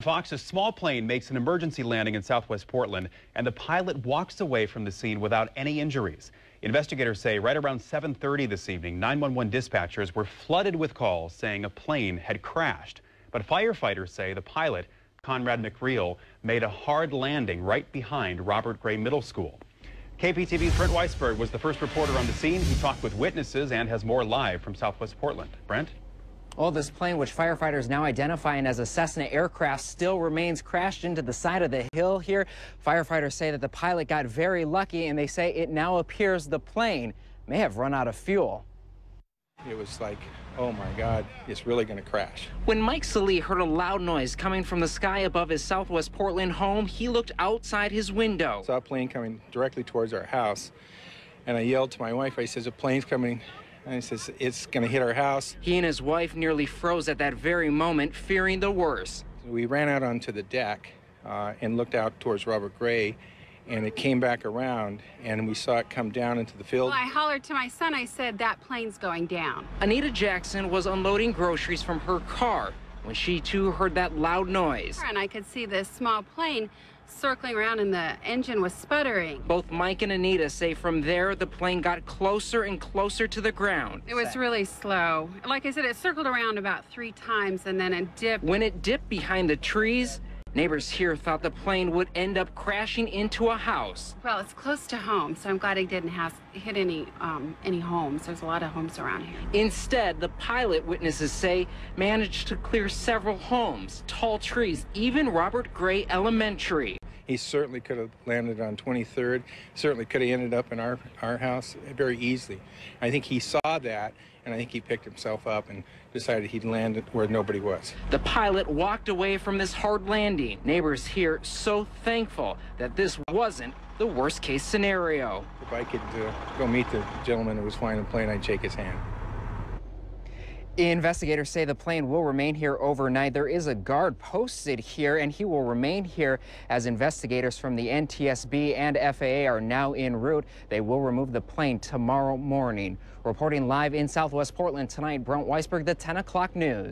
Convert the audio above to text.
Fox, a small plane makes an emergency landing in southwest Portland, and the pilot walks away from the scene without any injuries. Investigators say right around 7:30 this evening, 911 dispatchers were flooded with calls saying a plane had crashed. But firefighters say the pilot, Conrad McReel, made a hard landing right behind Robert Gray Middle School. KPTV's Brent Weisberg was the first reporter on the scene. He talked with witnesses and has more live from southwest Portland. Brent? Well, this plane, which firefighters now identifying as a Cessna aircraft, still remains crashed into the side of the hill here. Firefighters say that the pilot got very lucky, and they say it now appears the plane may have run out of fuel. It was like, oh my God, it's really going to crash. When Mike Salee heard a loud noise coming from the sky above his southwest Portland home, he looked outside his window. I saw a plane coming directly towards our house, and I yelled to my wife. I says, a plane's coming. And he says, it's going to hit our house. He and his wife nearly froze at that very moment, fearing the worst. We ran out onto the deck and looked out towards Robert Gray, and it came back around, and we saw it come down into the field. Well, I hollered to my son. I said, that plane's going down. Anita Jackson was unloading groceries from her car when she, too, heard that loud noise. And I could see this small plane circling around, and the engine was sputtering. Both Mike and Anita say from there, the plane got closer and closer to the ground. It was really slow. Like I said, it circled around about 3 times, and then it dipped. When it dipped behind the trees, neighbors here thought the plane would end up crashing into a house. Well, it's close to home, so I'm glad it didn't hit any homes. There's a lot of homes around here. Instead, the pilot, witnesses say, managed to clear several homes, tall trees, even Robert Gray Elementary. He certainly could have landed on 23rd, certainly could have ended up in our house very easily. I think he saw that, and I think he picked himself up and decided he'd land where nobody was. The pilot walked away from this hard landing. Neighbors here so thankful that this wasn't the worst case scenario. If I could go meet the gentleman who was flying the plane, I'd shake his hand. Investigators say the plane will remain here overnight. There is a guard posted here, and he will remain here as investigators from the NTSB and FAA are now en route. They will remove the plane tomorrow morning. Reporting live in southwest Portland tonight, Brent Weisberg, the 10 o'clock news.